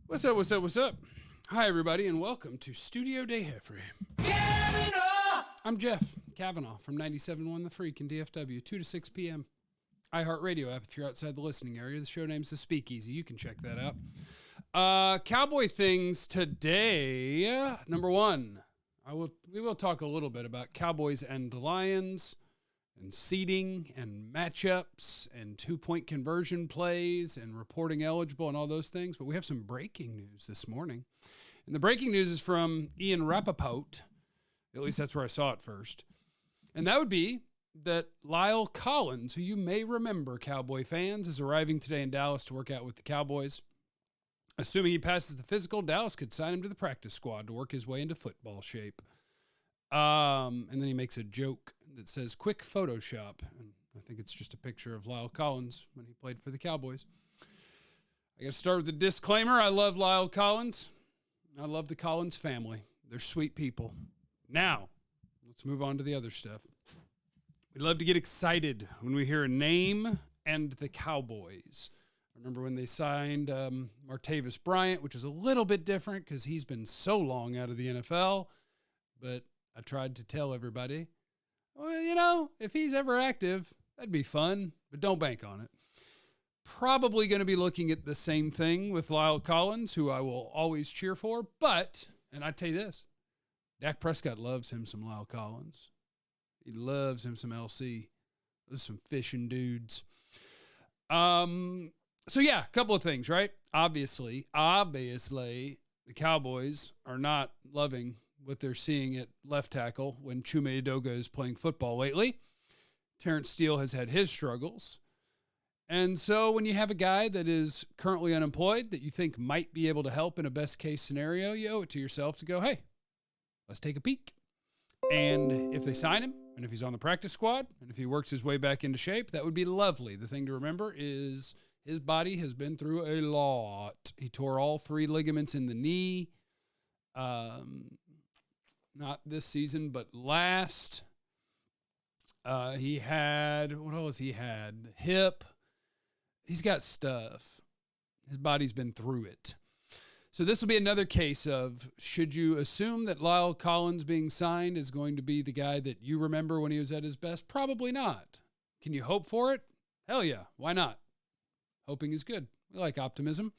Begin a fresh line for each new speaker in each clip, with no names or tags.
What's up, what's up, what's up? Hi, everybody, and welcome to Studio Day Heffrey. I'm Jeff Cavanaugh from 97.1 The Freak in DFW, 2 to 6 p.m. iHeartRadio app if you're outside the listening area. The show name's The Speakeasy. You can check that out. Cowboy things today. Number one, we will talk a little bit about Cowboys and Lions and seeding and matchups and two-point conversion plays and reporting eligible and all those things. But we have some breaking news this morning. And the breaking news is from Ian Rappaport. At least that's where I saw it first. And that would be that Lyle Collins, who you may remember, Cowboy fans, is arriving today in Dallas to work out with the Cowboys. Assuming he passes the physical, Dallas could sign him to the practice squad to work his way into football shape. And then he makes a joke that says quick Photoshop. And I think it's just a picture of Lyle Collins when he played for the Cowboys. I got to start with the disclaimer. I love Lyle Collins. I love the Collins family. They're sweet people. Now, let's move on to the other stuff. We love to get excited when we hear a name and the Cowboys. I remember when they signed Martavis Bryant, which is a little bit different because he's been so long out of the NFL. But I tried to tell everybody, well, if he's ever active, that'd be fun, but don't bank on it. Probably going to be looking at the same thing with Lyle Collins, who I will always cheer for. But, and I tell you this, Dak Prescott loves him some Lyle Collins. He loves him some LC. Those are some fishing dudes. So yeah, a couple of things, right? Obviously, the Cowboys are not loving what they're seeing at left tackle when Chuma Edoga is playing football lately. Terrence Steele has had his struggles. And so when you have a guy that is currently unemployed that you think might be able to help in a best case scenario, you owe it to yourself to go, hey, let's take a peek. And if they sign him, and if he's on the practice squad, and if he works his way back into shape, that would be lovely. The thing to remember is his body has been through a lot. He tore all 3 ligaments in the knee. Not this season, but last. He had, what else he had? Hip. He's got stuff. His body's been through it. So this will be another case of, should you assume that Lyle Collins being signed is going to be the guy that you remember when he was at his best? Probably not. Can you hope for it? Hell yeah. Why not? Hoping is good. We like optimism.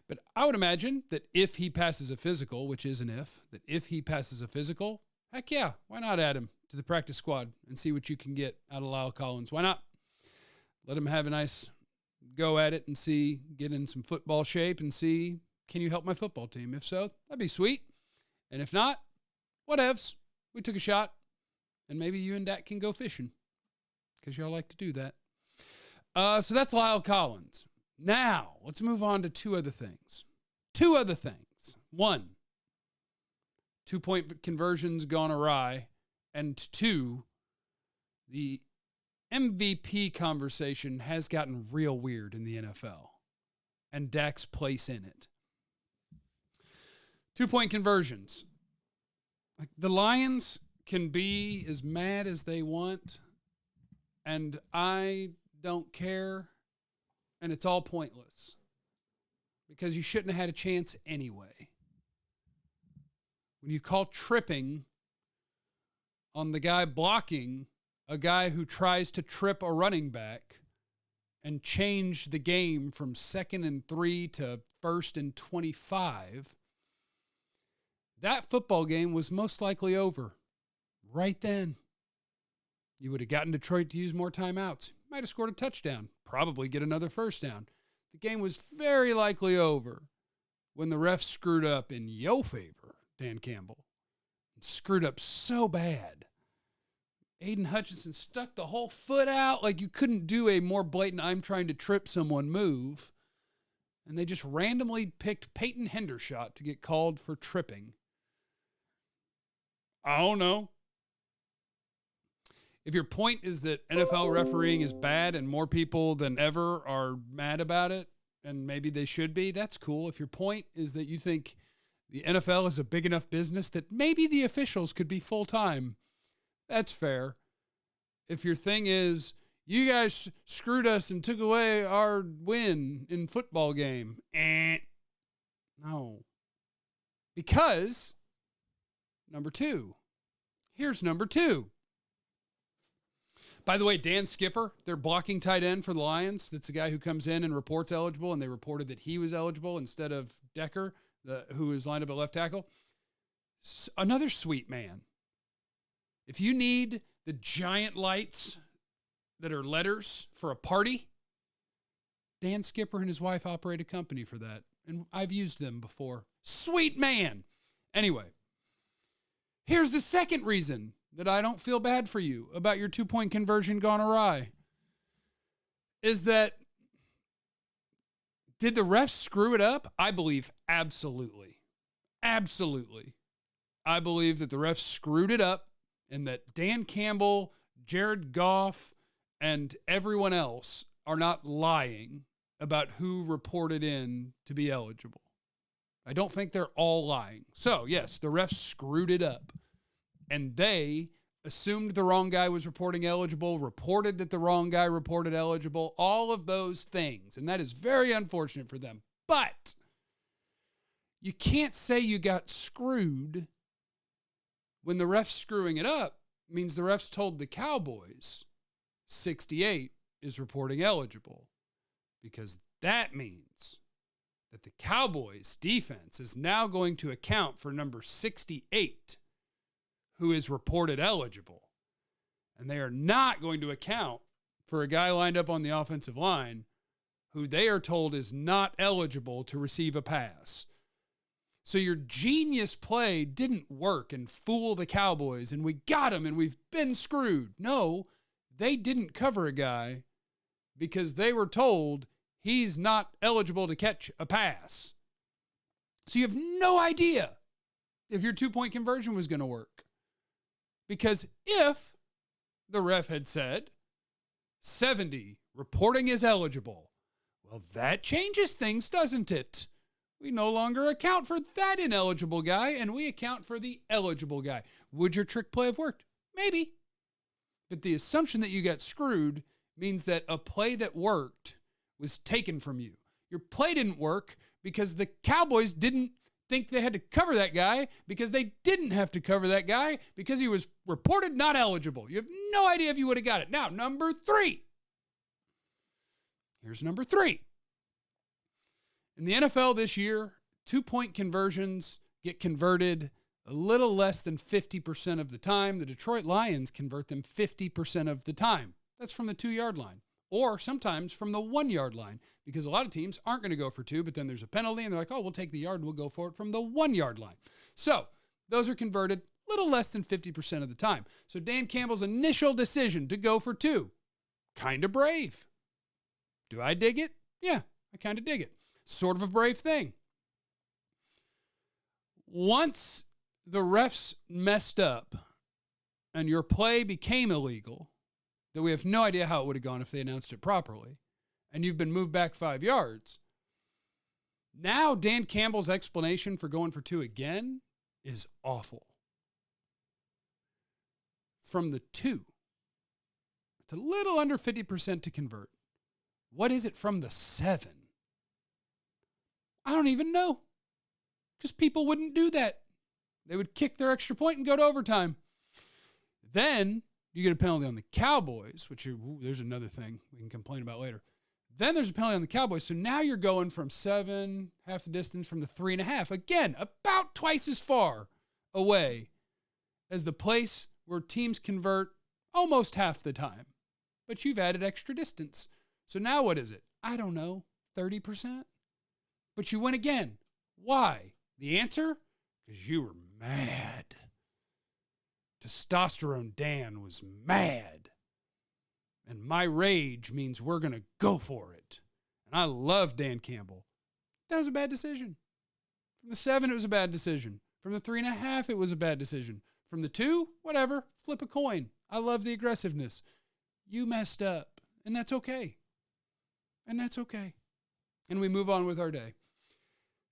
But I would imagine that if he passes a physical, which is an if he passes a physical, heck yeah, why not add him to the practice squad and see what you can get out of Lyle Collins? Why not? Let him have a nice go at it and get in some football shape and see, can you help my football team? If so, that'd be sweet. And if not, whatevs. We took a shot, and maybe you and Dak can go fishing because y'all like to do that. So that's Lyle Collins. Now, let's move on to two other things. One, 2-point conversions gone awry. And 2, the MVP conversation has gotten real weird in the NFL and Dak's place in it. 2-point conversions. Like, the Lions can be as mad as they want, and I don't care. And it's all pointless because you shouldn't have had a chance anyway. When you call tripping on the guy blocking a guy who tries to trip a running back and change the game from 2nd and 3 to 1st and 25, that football game was most likely over right then. You would have gotten Detroit to use more timeouts. Might have scored a touchdown. Probably get another first down. The game was very likely over when the refs screwed up in your favor, Dan Campbell. Screwed up so bad. Aiden Hutchinson stuck the whole foot out like you couldn't do a more blatant I'm trying to trip someone move. And they just randomly picked Peyton Hendershot to get called for tripping. I don't know. If your point is that NFL refereeing is bad and more people than ever are mad about it, and maybe they should be, that's cool. If your point is that you think the NFL is a big enough business that maybe the officials could be full-time, that's fair. If your thing is, you guys screwed us and took away our win in football game, No. Because, number two. Here's number two. By the way, Dan Skipper, their blocking tight end for the Lions, that's the guy who comes in and reports eligible, and they reported that he was eligible instead of Decker, who is lined up at left tackle. Another sweet man. If you need the giant lights that are letters for a party, Dan Skipper and his wife operate a company for that, and I've used them before. Sweet man. Anyway, here's the second reason that I don't feel bad for you about your 2-point conversion gone awry. Is that, did the refs screw it up? I believe absolutely. Absolutely. I believe that the refs screwed it up and that Dan Campbell, Jared Goff, and everyone else are not lying about who reported in to be eligible. I don't think they're all lying. So, yes, the refs screwed it up. And they assumed the wrong guy was reporting eligible, reported that the wrong guy reported eligible, all of those things. And that is very unfortunate for them. But you can't say you got screwed when the refs screwing it up means the refs told the Cowboys 68 is reporting eligible, because that means that the Cowboys defense is now going to account for number 68 who is reported eligible. And they are not going to account for a guy lined up on the offensive line who they are told is not eligible to receive a pass. So your genius play didn't work and fool the Cowboys, and we got him and we've been screwed. No, they didn't cover a guy because they were told he's not eligible to catch a pass. So you have no idea if your 2-point conversion was going to work. Because if the ref had said 70 reporting is eligible, well, that changes things, doesn't it? We no longer account for that ineligible guy, and we account for the eligible guy. Would your trick play have worked? Maybe. But the assumption that you got screwed means that a play that worked was taken from you. Your play didn't work because the Cowboys didn't think they had to cover that guy, because they didn't have to cover that guy because he was reported not eligible. You have no idea if you would have got it. Now, number three. Here's number three. In the NFL this year, 2-point conversions get converted a little less than 50% of the time. The Detroit Lions convert them 50% of the time. That's from the 2-yard line. Or sometimes from the 1-yard line, because a lot of teams aren't going to go for 2, but then there's a penalty, and they're like, oh, we'll take the yard, and we'll go for it from the 1-yard line. So those are converted a little less than 50% of the time. So Dan Campbell's initial decision to go for 2, kind of brave. Do I dig it? Yeah, I kind of dig it. Sort of a brave thing. Once the refs messed up and your play became illegal, that we have no idea how it would have gone if they announced it properly, and you've been moved back 5 yards, now Dan Campbell's explanation for going for 2 again is awful. From the 2, it's a little under 50% to convert. What is it from the 7? I don't even know, because people wouldn't do that. They would kick their extra point and go to overtime. Then you get a penalty on the Cowboys, which there's another thing we can complain about later. Then there's a penalty on the Cowboys. So now you're going from 7, half the distance from the 3.5. Again, about twice as far away as the place where teams convert almost half the time. But you've added extra distance. So now what is it? I don't know, 30%? But you win again. Why? The answer? Because you were mad. Testosterone Dan was mad. And my rage means we're going to go for it. And I love Dan Campbell. That was a bad decision. From the 7, it was a bad decision. From the 3.5, it was a bad decision. From the 2, whatever, flip a coin. I love the aggressiveness. You messed up, and that's okay. And that's okay. And we move on with our day.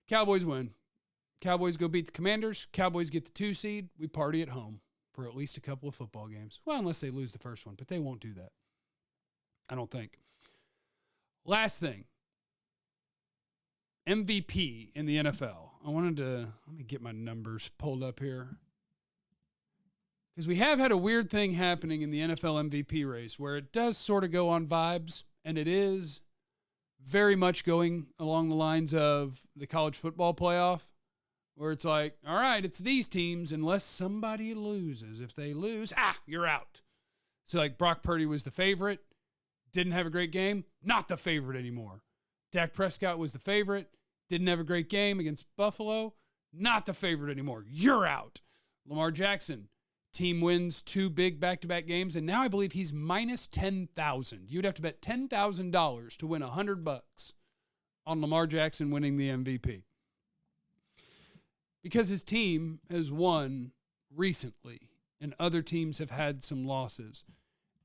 Cowboys win. Cowboys go beat the Commanders. Cowboys get the 2 seed. We party at home for at least a couple of football games. Well, unless they lose the first one, but they won't do that. I don't think. Last thing. MVP in the NFL. let me get my numbers pulled up here. Because we have had a weird thing happening in the NFL MVP race where it does sort of go on vibes, and it is very much going along the lines of the college football playoff, where it's like, all right, it's these teams unless somebody loses. If they lose, you're out. So like Brock Purdy was the favorite, didn't have a great game, not the favorite anymore. Dak Prescott was the favorite, didn't have a great game against Buffalo, not the favorite anymore. You're out. Lamar Jackson, team wins 2 big back-to-back games, and now I believe he's minus 10,000. You'd have to bet $10,000 to win $100 on Lamar Jackson winning the MVP. Because his team has won recently, and other teams have had some losses.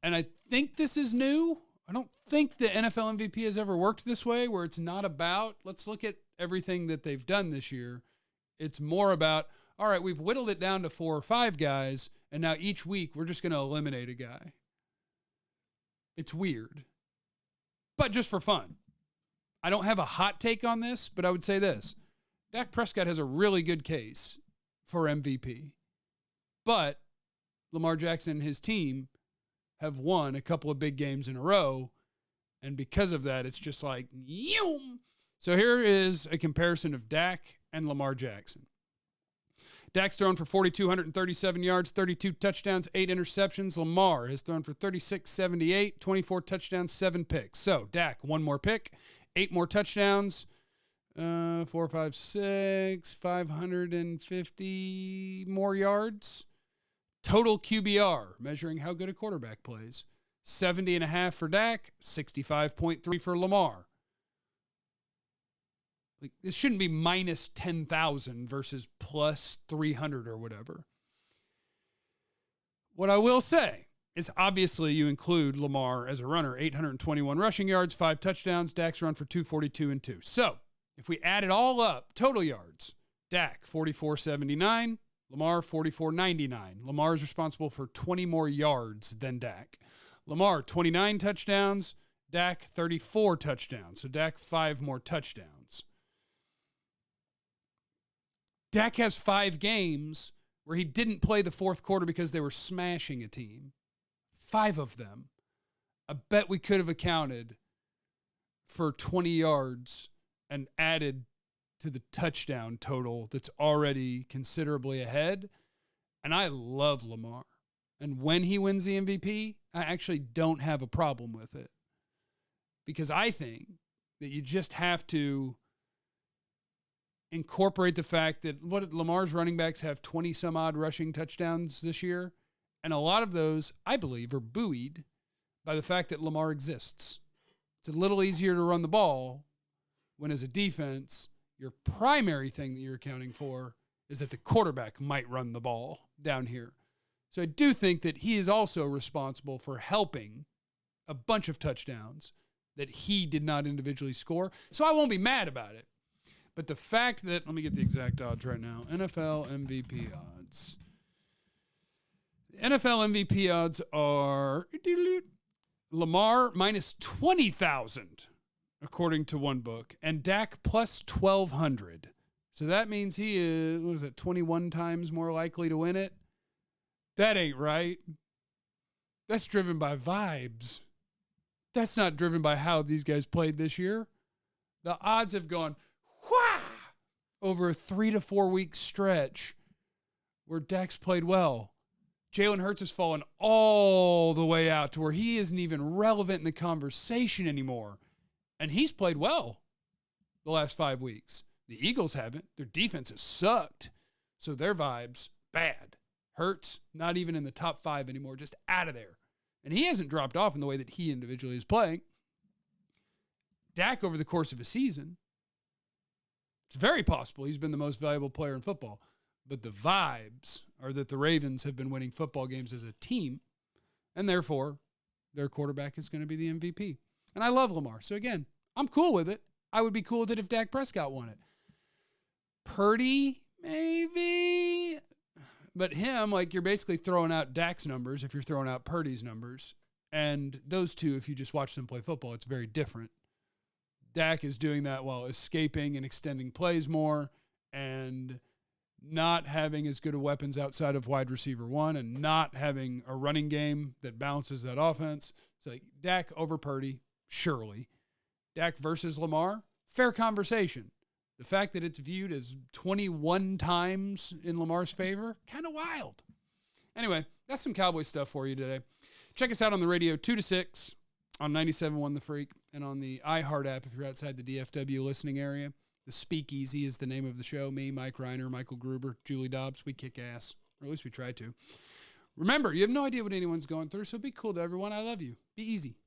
And I think this is new. I don't think the NFL MVP has ever worked this way, where it's not about, let's look at everything that they've done this year. It's more about, all right, we've whittled it down to 4 or 5 guys, and now each week we're just going to eliminate a guy. It's weird. But just for fun. I don't have a hot take on this, but I would say this. Dak Prescott has a really good case for MVP. But Lamar Jackson and his team have won a couple of big games in a row, and because of that, it's just like, yoom. So here is a comparison of Dak and Lamar Jackson. Dak's thrown for 4,237 yards, 32 touchdowns, 8 interceptions. Lamar has thrown for 3,678, 24 touchdowns, 7 picks. So Dak, 1 more pick, 8 more touchdowns, 4, 5, 6, 550 more yards. Total QBR, measuring how good a quarterback plays. 70.5 for Dak, 65.3 for Lamar. Like, this shouldn't be minus 10,000 versus plus 300 or whatever. What I will say is obviously you include Lamar as a runner, 821 rushing yards, 5 touchdowns. Dak's run for 242 and 2. So if we add it all up, total yards, Dak 4,479, Lamar 4,499. Lamar is responsible for 20 more yards than Dak. Lamar 29 touchdowns, Dak 34 touchdowns. So Dak 5 more touchdowns. Dak has 5 games where he didn't play the fourth quarter because they were smashing a team. 5 of them. I bet we could have accounted for 20 yards and added to the touchdown total that's already considerably ahead. And I love Lamar. And when he wins the MVP, I actually don't have a problem with it. Because I think that you just have to incorporate the fact that Lamar's running backs have 20 some odd rushing touchdowns this year. And a lot of those, I believe, are buoyed by the fact that Lamar exists. It's a little easier to run the ball when, as a defense, your primary thing that you're accounting for is that the quarterback might run the ball down here. So I do think that he is also responsible for helping a bunch of touchdowns that he did not individually score. So I won't be mad about it. But the fact that, let me get the exact odds right now. NFL MVP odds. NFL MVP odds are Lamar minus 20,000, according to one book, and Dak plus 1,200. So that means he is, 21 times more likely to win it? That ain't right. That's driven by vibes. That's not driven by how these guys played this year. The odds have gone over a 3 to 4 week stretch where Dak's played well. Jalen Hurts has fallen all the way out to where he isn't even relevant in the conversation anymore. And he's played well the last 5 weeks. The Eagles haven't. Their defense has sucked. So their vibes, bad. Hurts, not even in the top 5 anymore, just out of there. And he hasn't dropped off in the way that he individually is playing. Dak, over the course of a season, it's very possible he's been the most valuable player in football. But the vibes are that the Ravens have been winning football games as a team, and therefore their quarterback is going to be the MVP. And I love Lamar. So again, I'm cool with it. I would be cool with it if Dak Prescott won it. Purdy, maybe. But him, like, you're basically throwing out Dak's numbers if you're throwing out Purdy's numbers. And those two, if you just watch them play football, it's very different. Dak is doing that while escaping and extending plays more. And and not having as good of weapons outside of wide receiver one and not having a running game that balances that offense. It's like Dak over Purdy, surely. Dak versus Lamar, fair conversation. The fact that it's viewed as 21 times in Lamar's favor, kind of wild. Anyway, that's some Cowboy stuff for you today. Check us out on the radio 2 to 6 on 97.1 The Freak and on the iHeart app if you're outside the DFW listening area. The Speakeasy is the name of the show. Me, Mike Reiner, Michael Gruber, Julie Dobbs. We kick ass, or at least we try to. Remember, you have no idea what anyone's going through, so be cool to everyone. I love you. Be easy.